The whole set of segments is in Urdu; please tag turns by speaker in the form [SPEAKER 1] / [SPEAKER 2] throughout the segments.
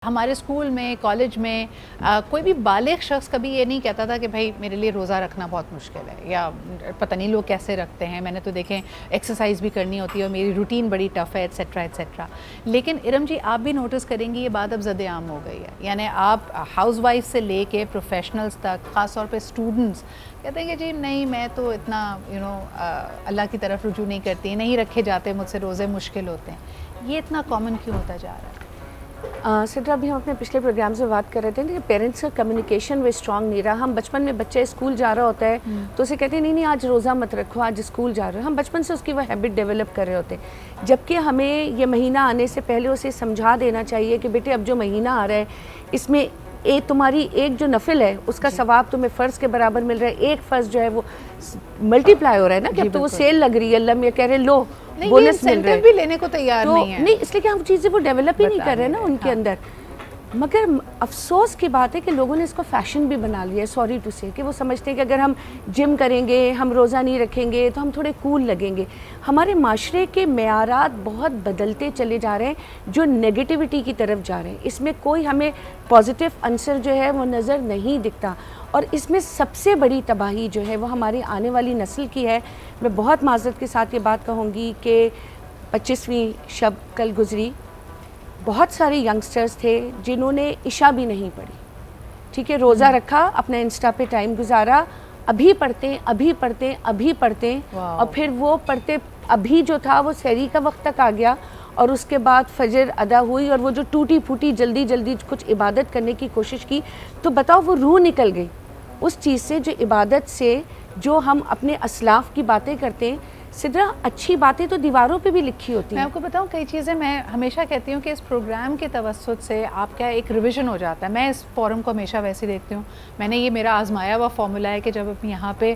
[SPEAKER 1] ہمارے اسکول میں کالج میں کوئی بھی بالغ شخص کبھی یہ نہیں کہتا تھا کہ بھائی میرے لیے روزہ رکھنا بہت مشکل ہے، یا پتہ نہیں لوگ کیسے رکھتے ہیں، میں نے تو دیکھیں ایکسرسائز بھی کرنی ہوتی ہے اور میری روٹین بڑی ٹف ہے ایٹسیٹرا ایٹسیٹرا. لیکن ارم جی آپ بھی نوٹس کریں گی یہ بات اب زد عام ہو گئی ہے، یعنی آپ ہاؤس وائف سے لے کے پروفیشنلز تک، خاص طور پہ اسٹوڈنٹس کہتے ہیں کہ جی نہیں میں تو اتنا اللہ کی طرف رجوع نہیں کرتی، نہیں رکھے جاتے مجھ سے روزے، مشکل ہوتے ہیں. یہ اتنا کامن کیوں ہوتا جا رہا ہے؟
[SPEAKER 2] سدرا بھی ہم اپنے پچھلے پروگرام سے بات کر رہے تھے کہ پیرنٹس کا کمیونیکیشن وہ اسٹرانگ نہیں رہا. ہم بچپن میں بچے اسکول جا رہا ہوتا ہے تو اسے کہتے ہیں نہیں آج روزہ مت رکھو، آج اسکول جا رہے ہو. ہم بچپن سے اس کی وہ ہیبٹ ڈیولپ کر رہے ہوتے ہیں، جبکہ ہمیں یہ مہینہ آنے سے پہلے اسے سمجھا دینا چاہیے کہ بیٹے اب جو مہینہ آ رہا ہے اس میں تمہاری ایک جو نفل ہے اس کا ثواب تمہیں فرض کے برابر مل رہا ہے، ایک فرض جو ہے وہ ملٹی پلائی ہو رہا ہے نا، کہ اب تو وہ سیل لگ رہی ہے، اللہ میں کہہ رہے لو بونس مل رہا ہے،
[SPEAKER 1] بھی لینے کو تیار نہیں ہے.
[SPEAKER 2] نہیں اس لیے کہ ہم چیزیں وہ ڈیولپ ہی نہیں کر رہے نا ان کے اندر. مگر افسوس کی بات ہے کہ لوگوں نے اس کو فیشن بھی بنا لیا ہے، سوری ٹو سے، کہ وہ سمجھتے ہیں کہ اگر ہم جم کریں گے، ہم روزہ نہیں رکھیں گے تو ہم تھوڑے کول لگیں گے. ہمارے معاشرے کے معیارات بہت بدلتے چلے جا رہے ہیں جو نیگیٹیوٹی کی طرف جا رہے ہیں. اس میں کوئی ہمیں پازیٹیو عنصر جو ہے وہ نظر نہیں دکھتا، اور اس میں سب سے بڑی تباہی جو ہے وہ ہماری آنے والی نسل کی ہے. میں بہت معذرت کے ساتھ یہ بات کہوں گی کہ 25ویں شب کل گزری، بہت سارے ینگسٹرز تھے جنہوں نے عشاء بھی نہیں پڑھی، ٹھیک ہے، روزہ رکھا، اپنا انسٹا پہ ٹائم گزارا، ابھی پڑھتے اور پھر وہ پڑھتے ابھی جو تھا وہ سحری کا وقت تک آ گیا، اور اس کے بعد فجر ادا ہوئی اور وہ جو ٹوٹی پھوٹی جلدی جلدی کچھ عبادت کرنے کی کوشش کی، تو بتاؤ وہ روح نکل گئی اس چیز سے، جو عبادت سے، جو ہم اپنے اسلاف کی باتیں کرتے ہیں. سدرا اچھی باتیں تو دیواروں پہ بھی لکھی ہوتی ہیں.
[SPEAKER 1] میں آپ کو بتاؤں کئی چیزیں میں ہمیشہ کہتی ہوں کہ اس پروگرام کے توسط سے آپ کا ایک ریویژن ہو جاتا ہے. میں اس فورم کو ہمیشہ ویسے دیکھتی ہوں، میں نے یہ میرا آزمایا ہوا فارمولا ہے کہ جب ہم یہاں پہ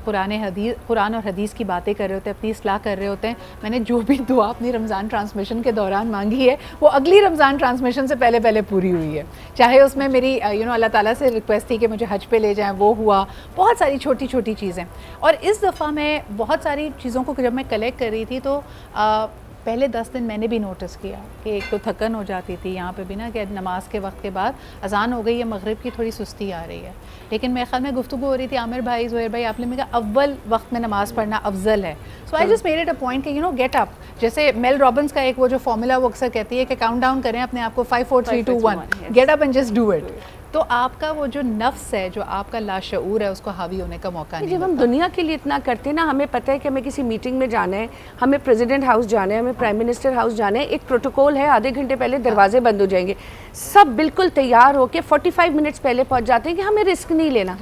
[SPEAKER 1] قرآن اور حدیث کی باتیں کر رہے ہوتے ہیں، اپنی اصلاح کر رہے ہوتے ہیں، میں نے جو بھی دعا اپنی رمضان ٹرانسمیشن کے دوران مانگی ہے وہ اگلی رمضان ٹرانسمیشن سے پہلے پوری ہوئی ہے. چاہے اس میں میری اللہ تعالیٰ سے ریکویسٹ تھی کہ مجھے حج پہ لے جائیں، وہ ہوا. بہت ساری چھوٹی چھوٹی چیزیں. اور اس دفعہ میں بہت ساری چیزوں کو جب میں کلیکٹ کر رہی تھی تو پہلے 10 دن میں نے بھی نوٹس کیا کہ ایک تو تھکن ہو جاتی تھی یہاں پہ بھی نا، کہ نماز کے وقت کے بعد اذان ہو گئی ہے مغرب کی، تھوڑی سستی آ رہی ہے. لیکن میرے خیال میں گفتگو ہو رہی تھی عامر بھائی، زہیر بھائی، آپ نے کہا اول وقت میں نماز پڑھنا افضل ہے. So I just made it a point کہ گیٹ اپ. جیسے میل رابنس کا ایک وہ جو فارمولا وہ اکثر کہتی ہے کہ کاؤنٹ ڈاؤن کریں اپنے آپ کو 5 4 3 2 1، get up and just do it. تو آپ کا وہ جو نفس ہے، جو آپ کا لاشعور ہے، اس کو حاوی ہونے کا موقع نہیں.
[SPEAKER 2] جب ہم دنیا کے لیے اتنا کرتے ہیں نا، ہمیں پتہ ہے کہ ہمیں کسی میٹنگ میں جانا ہے، ہمیں پریزیڈنٹ ہاؤس جانا ہے، ہمیں پرائم منسٹر ہاؤس جانا ہے، ایک پروٹوکول ہے، آدھے گھنٹے پہلے دروازے بند ہو جائیں گے، سب بالکل تیار ہو کے 45 منٹس پہلے پہنچ جاتے ہیں کہ ہمیں رسک نہیں لینا.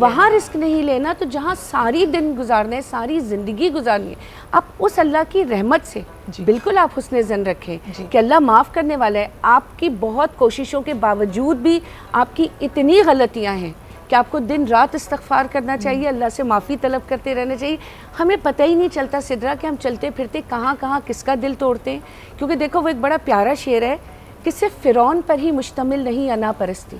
[SPEAKER 2] وہاں رسک نہیں لینا تو جہاں ساری دن گزارنا ہے، ساری زندگی گزارنی ہے، آپ اس اللہ کی رحمت سے بالکل آپ حسن ظن رکھیں کہ اللہ معاف کرنے والا ہے. آپ کی بہت کوششوں کے باوجود بھی آپ کی اتنی غلطیاں ہیں کہ آپ کو دن رات استغفار کرنا چاہیے، اللہ سے معافی طلب کرتے رہنا چاہیے. ہمیں پتہ ہی نہیں چلتا سدرا کہ ہم چلتے پھرتے کہاں کہاں کس کا دل توڑتے ہیں. کیونکہ دیکھو وہ ایک بڑا پیارا شعر ہے کہ صرف فرعون پر ہی مشتمل نہیں انا پرستی،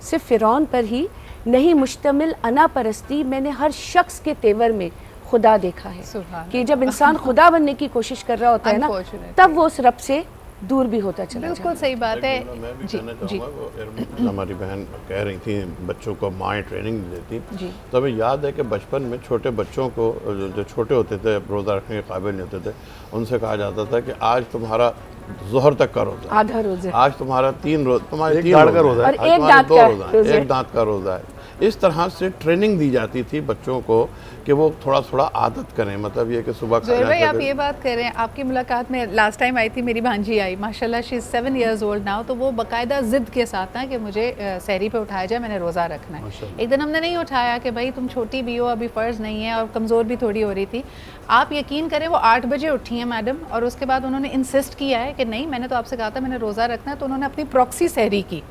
[SPEAKER 2] صرف فرعون پر ہی نہیں مشتمل انا پرستی، میں نے ہر شخص کے تیور میں خدا دیکھا ہے. کہ جب انسان خدا بننے کی کوشش کر رہا ہوتا ہے نا، تب وہ اس رب سے دور بھی ہوتا چلا جاتا ہے.
[SPEAKER 1] بالکل صحیح بات ہے.
[SPEAKER 3] میں بھی کہنا چاہوں گا، ہماری بہن کہہ رہی تھیں بچوں کو مائیں ٹریننگ دیتی، تو ہمیں یاد ہے کہ بچپن میں چھوٹے بچوں کو جو چھوٹے ہوتے تھے، روزہ رکھنے کے قابل نہیں ہوتے تھے، ان سے کہا جاتا تھا کہ آج تمہارا ظہر تک کا روزہ،
[SPEAKER 2] آدھا روزہ،
[SPEAKER 3] آج تمہارا 3 روزہ، تمہارے 3 کا روزہ ہے،
[SPEAKER 2] اور ایک دانت کا روزہ،
[SPEAKER 3] ایک دانت کا روزہ ہے. اس طرح سے ٹریننگ دی جاتی تھی بچوں کو کہ وہ تھوڑا تھوڑا عادت کریں. مطلب یہ کہ صبح
[SPEAKER 1] زہیر بھائی آپ یہ بات کر رہے ہیں، آپ کی ملاقات میں لاسٹ ٹائم آئی تھی، میری بھانجی آئی، ماشاءاللہ شی از 7 ایئرز اولڈ ناؤ، تو وہ باقاعدہ ضد کے ساتھ نا کہ مجھے سحری پہ اٹھایا جائے، میں نے روزہ رکھنا ہے. ایک دن ہم نے نہیں اٹھایا کہ بھائی تم چھوٹی بھی ہو، ابھی فرض نہیں ہے، اور کمزور بھی تھوڑی ہو رہی تھی. آپ یقین کریں وہ 8 بجے اٹھی ہیں میڈم، اور اس کے بعد انہوں نے انسسٹ کیا ہے کہ نہیں میں نے تو آپ سے کہا تھا میں نے روزہ رکھنا ہے. تو انہوں نے اپنی پراکسی سحری کی،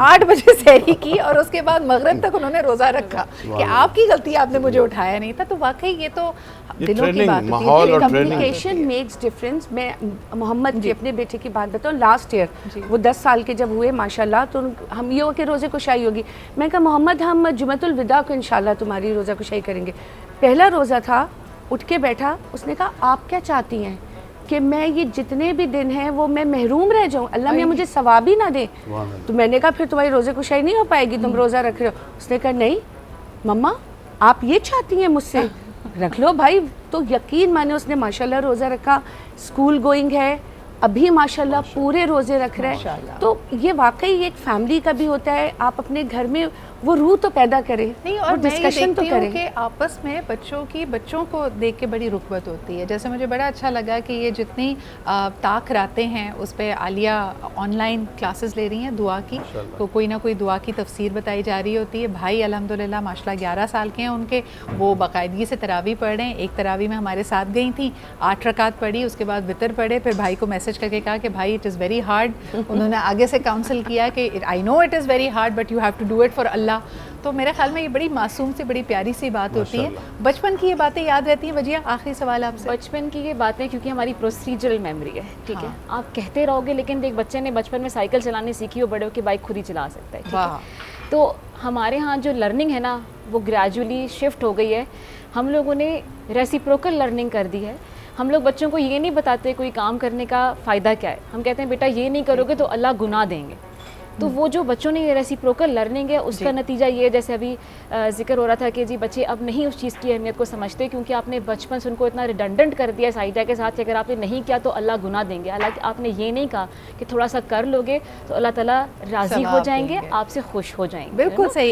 [SPEAKER 1] 8 بجے سحری کی، اور اس کے بعد مغرب تک انہوں نے روزہ رکھا کہ آپ کی غلطی، آپ نے مجھے اٹھایا نہیں تھا. تو واقعی یہ تو دلوں کی بات ہوتی ہے.
[SPEAKER 2] Communication makes difference. میں محمد کے اپنے بیٹے کی بات بتاؤں، لاسٹ ایئر وہ 10 سال کے جب ہوئے ماشاءاللہ، تو ہم یہ ہو کہ روزے کشائی ہوگی. میں کہا محمد ہم جمعۃ الوداع کو انشاءاللہ تمہاری روزہ کشائی کریں گے. پہلا روزہ تھا، اٹھ کے بیٹھا، اس نے کہا آپ کیا چاہتی ہیں کہ میں یہ جتنے بھی دن ہیں وہ میں محروم رہ جاؤں, اللہ میاں مجھے ثواب ہی نہ دے. تو میں نے کہا پھر تمہاری روزے کشائی نہیں ہو پائے گی, تم روزہ رکھ رہے ہو. اس نے کہا نہیں مما آپ یہ چاہتی ہیں مجھ سے, رکھ لو بھائی. تو یقین مانے اس نے ماشاءاللہ روزہ رکھا, اسکول گوئنگ ہے, ابھی ماشاءاللہ پورے روزے رکھ رہے ہیں. تو یہ واقعی ایک فیملی کا بھی ہوتا ہے, آپ اپنے گھر میں وہ روح تو پیدا کریں,
[SPEAKER 1] نہیں. اور میں یہ دیکھتی ہوں کہ آپس میں بچوں کو دیکھ کے بڑی رغبت ہوتی ہے. جیسے مجھے بڑا اچھا لگا کہ یہ جتنی طاق راتیں ہیں اس پہ عالیہ آن لائن کلاسز لے رہی ہیں دعا کی, تو کوئی نہ کوئی دعا کی تفسیر بتائی جا رہی ہوتی ہے. بھائی الحمدللہ ماشاءاللہ 11 سال کے ہیں ان کے, وہ باقاعدگی سے تراویح پڑھ رہے ہیں. ایک تراویح میں ہمارے ساتھ گئی تھیں, 8 رکعت پڑھی, اس کے بعد وطر پڑھے, پھر بھائی کو میسج کر کے کہا کہ بھائی اٹ از ویری ہارڈ. انہوں نے آگے سے کاؤنسل کیا کہ I know it is very hard but you have to do it for اللہ. تو میرے خیال میں یہ بڑی معصوم سی بڑی پیاری سی بات ہوتی ہے. بچپن کی یہ باتیں یاد رہتی ہیں. وجیہ آخری سوال آپ سے.
[SPEAKER 4] بچپن کی یہ باتیں کیونکہ ہماری پروسیجرل میموری ہے, ٹھیک ہے, آپ کہتے رہو گے لیکن ایک بچے نے بچپن میں سائیکل چلانے سیکھی, وہ بڑے ہو کے بائک خود ہی چلا سکتا ہے, ٹھیک ہے. تو ہمارے ہاں جو لرننگ ہے نا وہ گریجولی شفٹ ہو گئی ہے. ہم لوگوں نے ریسیپروکل لرننگ کر دی ہے. ہم لوگ بچوں کو یہ نہیں بتاتے کوئی کام کرنے کا فائدہ کیا ہے, ہم کہتے ہیں بیٹا یہ نہیں کرو گے تو اللہ گناہ دیں گے. تو وہ جو بچوں نے یہ ریسیپروکل لرننگ ہے اس کا نتیجہ یہ, جیسے ابھی ذکر ہو رہا تھا کہ جی بچے اب نہیں اس چیز کی اہمیت کو سمجھتے کیونکہ آپ نے بچپن سے ان کو اتنا ریڈنڈنٹ کر دیا سائیدہ کے ساتھ کہ اگر آپ نے نہیں کیا تو اللہ گناہ دیں گے. حالانکہ آپ نے یہ نہیں کہا کہ تھوڑا سا کر لوگے تو اللہ تعالیٰ راضی ہو جائیں گے, آپ سے خوش ہو جائیں گے.
[SPEAKER 1] بالکل صحیح.